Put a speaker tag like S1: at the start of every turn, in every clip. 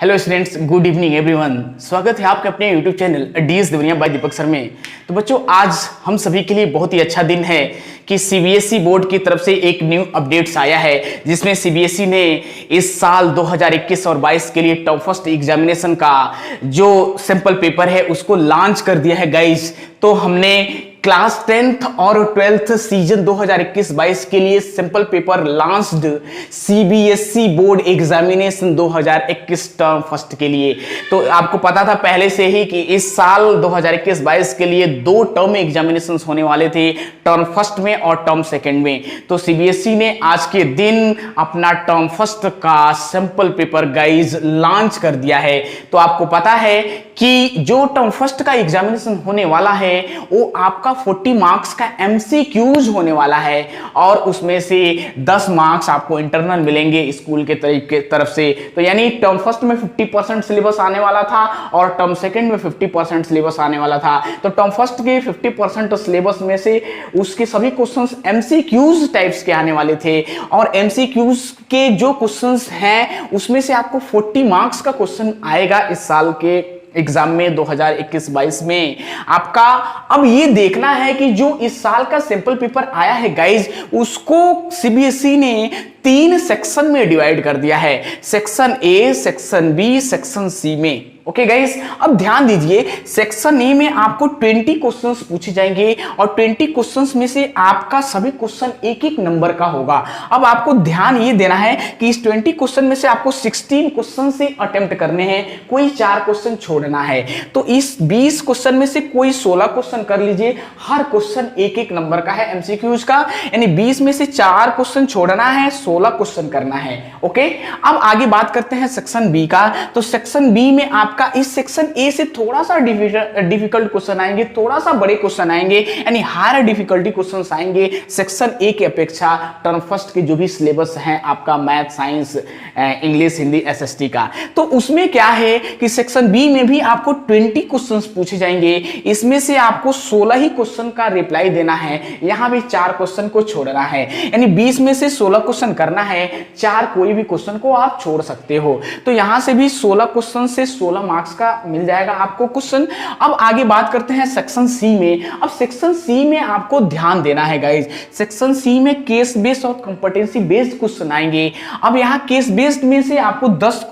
S1: Hello students, good evening everyone. स्वागत है आपके अपने यूट्यूब चैनल डीएस दुनिया बाय दीपक सर में। तो बच्चों, आज हम सभी के लिए बहुत ही अच्छा दिन है कि सीबीएसई बोर्ड की तरफ से एक न्यू अपडेट्स आया है, जिसमें सीबीएसई ने इस साल 2021 और 22 के लिए टॉप फर्स्ट एग्जामिनेशन का जो सैंपल पेपर है उसको लॉन्च कर दिया है गाइज। तो हमने क्लास 10th और 12th सीजन 2021-22 के लिए sample paper launched CBSE board examination 2021 term first के लिए। तो आपको पता था पहले से ही कि इस साल 2021-22 के लिए दो टर्म एग्जामिनेशन होने वाले थे, टर्म फर्स्ट में और टर्म सेकंड में। तो सीबीएसई ने आज के दिन अपना टर्म फर्स्ट का सैंपल पेपर गाइज लॉन्च कर दिया है। तो आपको पता है कि जो टर्म फर्स्ट का एग्जामिनेशन होने वाला है वो आपका 40 मार्क्स का एमसीक्यूज होने वाला है, और उसमें से 10 मार्क्स आपको इंटरनल मिलेंगे स्कूल के तरफ से। तो यानी टर्म फर्स्ट में 50% सिलेबस आने वाला था और टर्म सेकंड में 50% सिलेबस आने वाला था। तो टर्म फर्स्ट के 50% सिलेबस में से उसके सभी क्वेश्चंस एमसीक्यूज टाइप्स के आने वाले थे, और एमसीक्यूज के जो क्वेश्चंस हैं उसमें से आपको 40 मार्क्स का क्वेश्चन आएगा इस साल के एग्जाम में 2021-22 में आपका। अब ये देखना है कि जो इस साल का सैंपल पेपर आया है गाइज, उसको सीबीएसई ने 3 सेक्शन में डिवाइड कर दिया है, section A, section B, section C में। ओके गाइस, अब ध्यान दीजिए, सेक्शन ए में आपको 20 क्वेश्चंस पूछे जाएंगे और 20 क्वेश्चंस में से आपका सभी क्वेश्चन एक एक नंबर का होगा। अब आपको ध्यान ये देना है कि इस 20 क्वेश्चन में से आपको 16 क्वेश्चन से अटेम्प्ट करने हैं, कोई 4 क्वेश्चन छोड़ना है। तो इस 20 क्वेश्चन में से कोई 16 क्वेश्चन कर लीजिए, हर क्वेश्चन एक एक नंबर का है एमसीक्यूज का, यानी 20 में से 4 क्वेश्चन छोड़ना है, 16 क्वेश्चन करना है। ओके, अब आगे बात करते हैं सेक्शन बी का। तो सेक्शन बी में आपका इस सेक्शन ए से थोड़ा सा डिफिकल्ट क्वेश्चन आएंगे, थोड़ा सा बड़े क्वेश्चन आएंगे, यानी हायर डिफिकल्टी क्वेश्चंस आएंगे सेक्शन ए की अपेक्षा। टर्म फर्स्ट के जो भी सिलेबस हैं आपका math, science, English, Hindi, SST का, तो उसमें क्या है कि सेक्शन बी में भी आपको 20 क्वेश्चंस पूछे जाएंगे। इसमें से आपको 16 ही क्वेश्चन का रिप्लाई देना है, यहां भी 4 क्वेश्चन को छोड़ना है, यानी 20 में से 16 क्वेश्चन करना है, 4 कोई भी क्वेश्चन को आप छोड़ सकते हो। तो यहां से भी 16 क्वेश्चन से 16 मार्क्स का मिल जाएगा आपको क्वेश्चन। अब आगे बात करते हैं सेक्शन सी में। अब सेक्शन सी में आपको ध्यान देना है गाइज, सेक्शन सी में केस बेस्ड और कंपटेंसी बेस्ड क्वेश्चन आएंगे। अब यहां केस बेस्ड में से आपको 10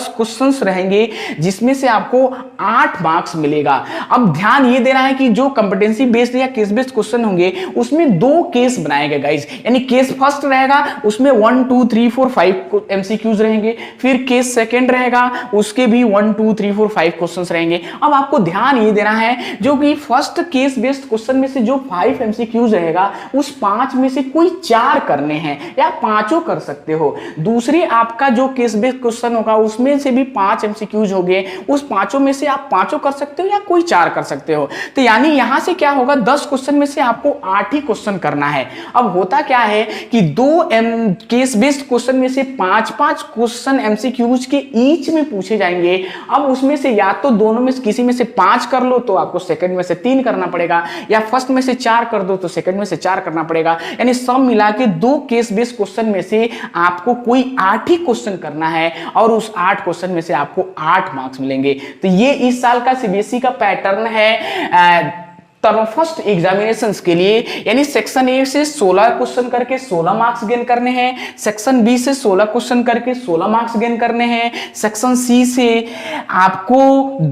S1: क्वेश्चंस रहेंगे, जिसमें से आपको 8 मार्क्स मिलेगा। अब ध्यान ये देना है कि जो कंपटेंसी बेस्ड या केस बेस्ड क्वेश्चन होंगे उसमें 2 केस बनाए गए गाइज, यानी केस फर्स्ट रहेगा उसमें 1 2 3 4 5 एमसीक्यूज रहेंगे, फिर केस सेकंड रहेगा उसके भी 1 2 3 4 5 क्वेश्चंस रहेंगे। अब आपको ध्यान ये देना है जो कि फर्स्ट केस बेस्ड क्वेश्चन में से जो 5 एमसीक्यूज रहेगा उस 5 में से कोई 4 करने हैं, या 5 कर सकते हो। दूसरे आपका जो केस बेस्ड क्वेश्चन होगा उसमें से भी 5 एमसीक्यूज हो गए, उस 5 में से आप 5 कर सकते हो या कोई 4 कर सकते हो। तो यानी यहां से क्या होगा, 10 क्वेश्चन में से आपको 8 ही क्वेश्चन करना है। अब होता क्या है कि 2 केस बेस्ड क्वेश्चन में से 5-5 क्वेश्चन एमसीक्यूज के ईच में पूछे जाएंगे। अब उसमें से या तो दोनों में किसी में से 5 कर लो तो आपको सेकंड में से 3 करना पड़ेगा, या फर्स्ट में से 4 कर दो तो सेकंड में से 4 करना पड़ेगा, यानी सब मिला के 2 केस बेस्ड क्वेश्चन में से आपको कोई 8 ही क्वेश्चन करना है, और उस 8 क्वेश्चन में से आपको 8 मार्क्स मिलेंगे। तो ये इस साल का सीबीएसई का पैटर्न है टर्म फर्स्ट एग्जामिनेशंस के लिए, यानी सेक्शन ए से 16 क्वेश्चन करके 16 मार्क्स गेन करने हैं, सेक्शन बी से 16 क्वेश्चन करके 16 मार्क्स गेन करने हैं, सेक्शन सी से आपको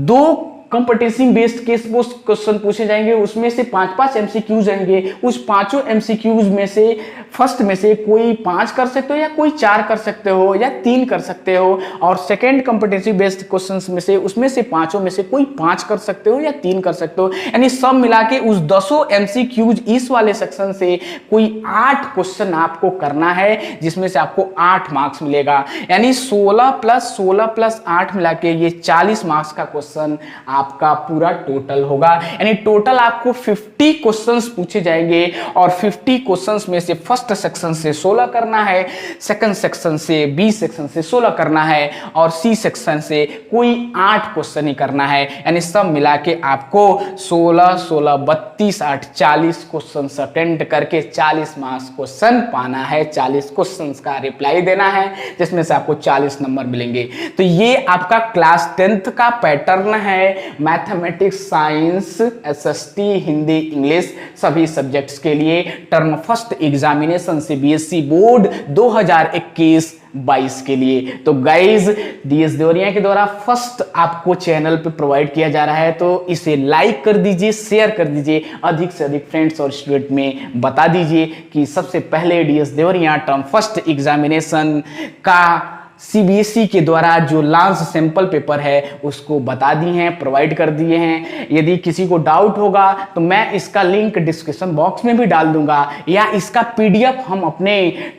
S1: 2 कंपटेंसी बेस्ड केस बेस्ड क्वेश्चन पूछे जाएंगे, उसमें से 5-5 एमसीक्यूज रहेंगे, उस 5 एमसीक्यूज में से फर्स्ट में से कोई 5 कर सकते हो या कोई 4 कर सकते हो या 3 कर सकते हो, और सेकंड कंपटेंसी बेस्ड क्वेश्चंस में से उसमें से 5 में से कोई 5 कर सकते हो या 3 कर सकते हो, यानी सब मिला के उस 10 एमसीक्यूज इस वाले सेक्शन से कोई 8 क्वेश्चन आपको करना है, जिसमें से आपको 8 मार्क्स मिलेगा, यानी 16 + 16 + 8 मिला के ये 40 मार्क्स का क्वेश्चन आपका पूरा टोटल होगा। यानी टोटल आपको 50 क्वेश्चंस पूछे जाएंगे और 50 क्वेश्चंस में से फर्स्ट सेक्शन से 16 करना है, सेकंड सेक्शन से बी सेक्शन से 16 करना है और सी सेक्शन से कोई 8 क्वेश्चन ही करना है। यानी सब मिला के आपको 16 16 32 8 40 क्वेश्चन अटेंड करके 40 मार्क्स क्वेश्चन पाना है, 40 क्वेश्चंस का रिप्लाई देना है जिसमें से आपको 40 नंबर मिलेंगे। तो ये आपका क्लास 10th का पैटर्न है mathematics, science, SST, Hindi, English सभी सब्जेक्ट्स के लिए term first examination CBSE board 2021-22 के लिए। तो गाइज डीएस देवरिया के द्वारा फर्स्ट आपको चैनल पे प्रोवाइड किया जा रहा है, तो इसे लाइक कर दीजिए, शेयर कर दीजिए, अधिक से अधिक फ्रेंड्स और स्टूडेंट में बता दीजिए कि सबसे पहले DS Deoria term first examination का सीबीएसई के द्वारा जो लॉन्च सैंपल पेपर है उसको बता दिए हैं, प्रोवाइड कर दिए हैं। यदि किसी को डाउट होगा तो मैं इसका लिंक डिस्क्रिप्शन बॉक्स में भी डाल दूंगा या इसका पीडीएफ हम अपने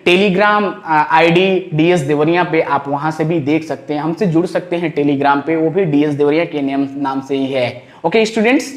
S1: टेलीग्राम आईडी डीएस देवरिया पे आप वहां से भी देख सकते हैं, हमसे जुड़ सकते हैं टेलीग्राम पे, वो भी डीएस देवरिया के नाम से ही है। ओके स्टूडेंट्स,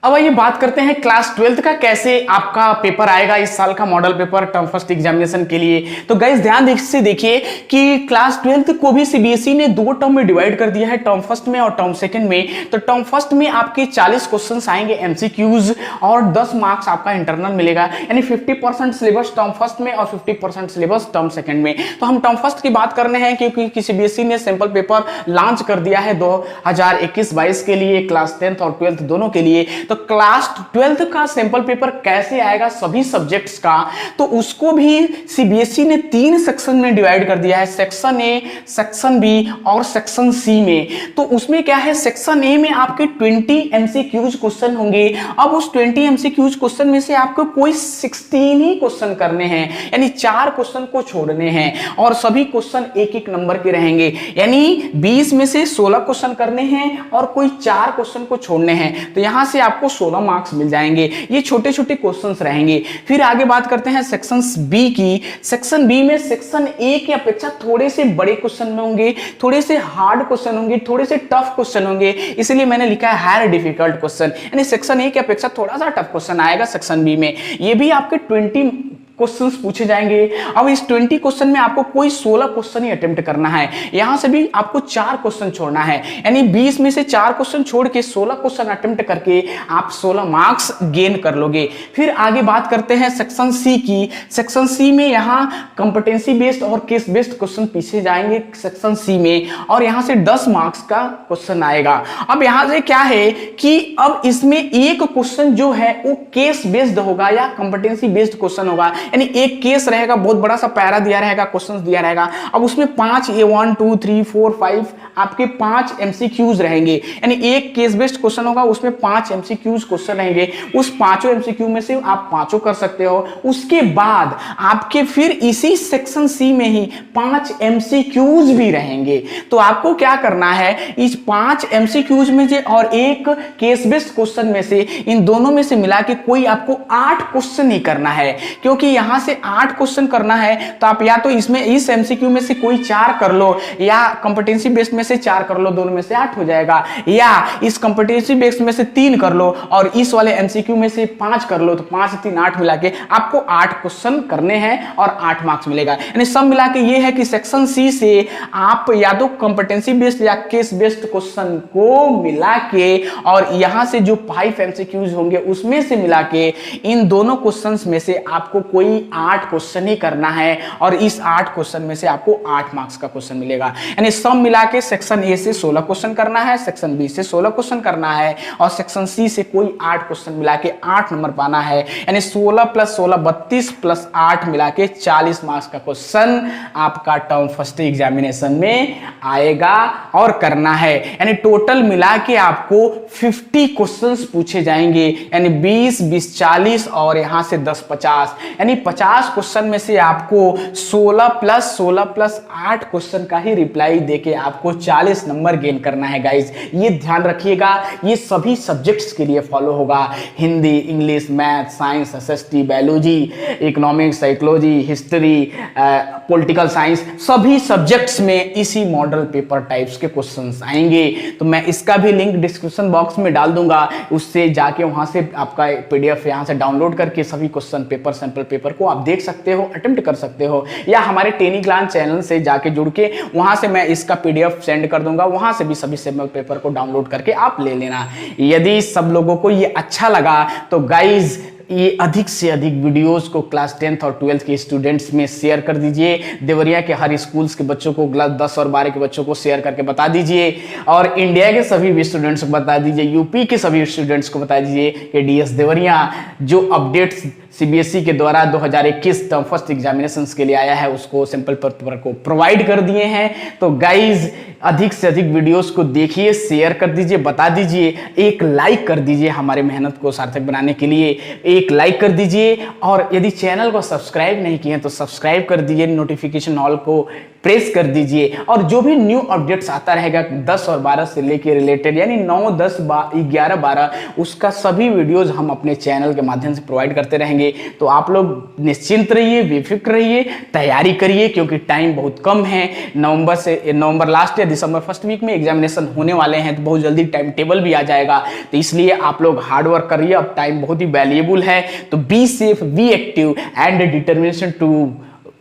S1: अब आइए बात करते हैं क्लास 12th का कैसे आपका पेपर आएगा इस साल का model paper term first examination के लिए। तो गाइस ध्यान से देखिए कि क्लास 12th को भी सीबीएसई ने दो टर्म में डिवाइड कर दिया है, टर्म फर्स्ट में और टर्म सेकंड में। तो टर्म फर्स्ट में आपके 40 क्वेश्चंस आएंगे एमसीक्यूज और 10 मार्क्स आपका इंटरनल मिलेगा, यानी 50% सिलेबस टर्म फर्स्ट में और 50% सिलेबस टर्म सेकंड में। तो हम टर्म फर्स्ट की बात करने हैं क्योंकि सीबीएसई ने सैंपल पेपर लॉन्च कर दिया है 2021-22 के लिए, क्लास 10th और 12th दोनों के लिए। तो क्लास 12th का सैंपल पेपर कैसे आएगा सभी सब्जेक्ट्स का, तो उसको भी सीबीएसई ने 3 सेक्शन में डिवाइड कर दिया है, सेक्शन ए, सेक्शन बी और सेक्शन सी में। तो उसमें क्या है, सेक्शन ए में आपके 20 एमसीक्यूज क्वेश्चन होंगे। अब उस 20 एमसीक्यूज क्वेश्चन में से आपको कोई 16 ही क्वेश्चन करने हैं, यानी 4 क्वेश्चन को छोड़ने हैं और सभी क्वेश्चन एक एक नंबर के रहेंगे, यानी 20 में से 16 क्वेश्चन करने हैं और कोई 4 क्वेश्चन को छोड़ने हैं। तो यहां से आपको 16 मार्क्स मिल जाएंगे। ये छोटे छोटे क्वेश्चंस रहेंगे। फिर आगे बात करते हैं सेक्शन बी की। सेक्शन बी में सेक्शन ए की अपेक्षा थोड़े से बड़े क्वेश्चन होंगे, थोड़े से हार्ड क्वेश्चन होंगे, थोड़े से टफ क्वेश्चन होंगे, इसलिए मैंने लिखा है हायर डिफिकल्ट क्वेश्चन, यानी सेक्शन ए की अपेक्षा थोड़ा सा टफ क्वेश्चन आएगा सेक्शन बी में। ये भी आपके 20 क्वेश्चंस पूछे जाएंगे। अब इस 20 क्वेश्चन में आपको कोई 16 क्वेश्चन ही अटेम्प्ट करना है, यहां से भी आपको 4 क्वेश्चन छोड़ना है, यानी 20 में से 4 क्वेश्चन छोड़ के 16 क्वेश्चन अटेम्प्ट करके आप 16 मार्क्स गेन कर लोगे। फिर आगे बात करते हैं सेक्शन सी की। सेक्शन सी में यहां कंपटेंसी बेस्ड और केस बेस्ड क्वेश्चन पीछे जाएंगे सेक्शन सी में, और यहां से 10 मार्क्स का क्वेश्चन आएगा। अब यहां से क्या है कि अब इसमें एक क्वेश्चन जो है वो केस बेस्ड होगा या कंपटेंसी बेस्ड क्वेश्चन होगा, यानी एक केस रहेगा, बहुत बड़ा सा पैरा दिया रहेगा, क्वेश्चंस दिया रहेगा। अब उसमें 5 1 2 3 4 5 आपके 5 एमसीक्यूज रहेंगे, यानी एक केस बेस्ड क्वेश्चन होगा, उसमें 5 एमसीक्यूज क्वेश्चन रहेंगे। उस पांचों एमसीक्यू में से आप पांचों कर सकते हो। उसके बाद आपके फिर इसी सेक्शन सी में ही 5 एमसीक्यूज भी रहेंगे। तो आपको क्या करना है, इस 5 एमसीक्यूज में से और एक केस बेस्ड क्वेश्चन में से, इन दोनों में से मिला के कोई आपको 8 क्वेश्चन ही करना है। क्योंकि यहां से 8 क्वेश्चन करना है तो आप या तो इसमें इस एमसीक्यू में से कोई 4 कर लो, या कंपटेंसी बेस्ड में से 4 कर लो, दोनों में से 8 हो जाएगा, या इस कंपटेंसी बेस्ड में से 3 कर लो और इस वाले एमसीक्यू में से 5 कर लो, तो 5 3 8 मिला के आपको 8 क्वेश्चन करने हैं और 8 मार्क्स मिलेगा। यानी सब मिला के ये है कि सेक्शन सी से आप या तो कंपटेंसी बेस्ड या केस बेस्ड क्वेश्चन को मिला के और यहां से जो 5 एमसीक्यूज होंगे उसमें से मिला के इन दोनों क्वेश्चंस में से आपको कोई 8 क्वेश्चन ही करना है और इस 8 क्वेश्चन में से आपको 8 मार्क्स का क्वेश्चन मिलेगा। यानी सब मिला के सेक्शन ए से 16 क्वेश्चन करना है, सेक्शन बी से 16 क्वेश्चन करना है और सेक्शन सी से कोई 8 क्वेश्चन मिला के 8 नंबर पाना है। यानी 16 + 16 32 + 8 मिला के 40 मार्क्स का क्वेश्चन आपका टर्म फर्स्ट एग्जामिनेशन में आएगा और करना है। यानी टोटल मिला के आपको 50 क्वेश्चंस पूछे जाएंगे, यानी 20 20 40 और यहां से 10 50, यानी 50 क्वेश्चन में से आपको 16 + 16 + 8 क्वेश्चन का ही रिप्लाई देके आपको 40 नंबर गेन करना है गाइज। ये ध्यान रखिएगा, ये सभी सब्जेक्ट्स के लिए फॉलो होगा। Hindi, English, math, science, SST, biology, economics, psychology, history, political science, सभी सब्जेक्ट्स में इसी मॉडल पेपर टाइप्स के क्वेश्चंस आएंगे। तो मैं इसका भी लिंक डिस्क्रिप्शन बॉक्स में डाल दूंगा, उससे जाके वहां से आपका पीडीएफ यहां से डाउनलोड करके सभी क्वेश्चन पेपर, सैंपल पेपर को आप देख सकते हो, अटेम्प्ट कर सकते हो, या हमारे टेलीग्राम चैनल से जाके जुड़ के वहां से मैं इसका पीडीएफ सेंड कर दूंगा, वहां से भी सभी सैंपल पेपर को डाउनलोड करके आप ले लेना। यदि सब लोगों को ये अच्छा लगा तो गाइज ये अधिक से अधिक वीडियोस को क्लास 10th और 12th के स्टूडेंट्स में शेयर कर दीजिए। देवरिया के हर स्कूल्स के बच्चों को, क्लास 10 और 12 के बच्चों को शेयर करके बता दीजिए, और इंडिया के सभी भी स्टूडेंट्स को बता दीजिए, यूपी के सभी स्टूडेंट्स को बता दीजिए कि डीएस देवरिया जो अपडेट्स सीबीएसई के द्वारा 2021 टर्म फर्स्ट एग्जामिनेशंस के लिए आया है उसको सैंपल पेपर को प्रोवाइड कर दिए हैं। तो गाइज अधिक से अधिक वीडियोस को देखिए, शेयर कर दीजिए, बता दीजिए, एक लाइक कर दीजिए, हमारे मेहनत को सार्थक बनाने के लिए एक लाइक कर दीजिए, और यदि चैनल को सब्सक्राइब नहीं किए तो सब्सक्राइब कर दीजिए, नोटिफिकेशन ऑल को प्रेस कर दीजिए, और जो भी न्यू अपडेट्स आता रहेगा 10 और 12 से लेके रिलेटेड, यानी 9, 10, 11, 12, उसका सभी वीडियोज हम अपने चैनल के माध्यम से प्रोवाइड करते रहेंगे। तो आप लोग निश्चिंत रहिए, बेफिक्र रहिए, तैयारी करिए, क्योंकि टाइम बहुत कम है। नवंबर लास्ट या दिसंबर फर्स्ट वीक में एग्जामिनेशन होने वाले हैं, तो बहुत जल्दी टाइम टेबल भी आ जाएगा। तो इसलिए आप लोग हार्ड वर्क करिए, अब टाइम बहुत ही वैल्यूएबल है। तो be safe, be active and determination to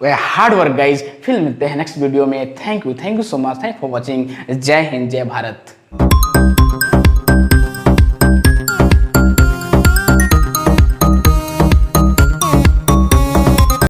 S1: hard work guys. फिर मिलते हैं नेक्स्ट वीडियो में। Thank you so much, thank for watching. जय हिंद, जय भारत।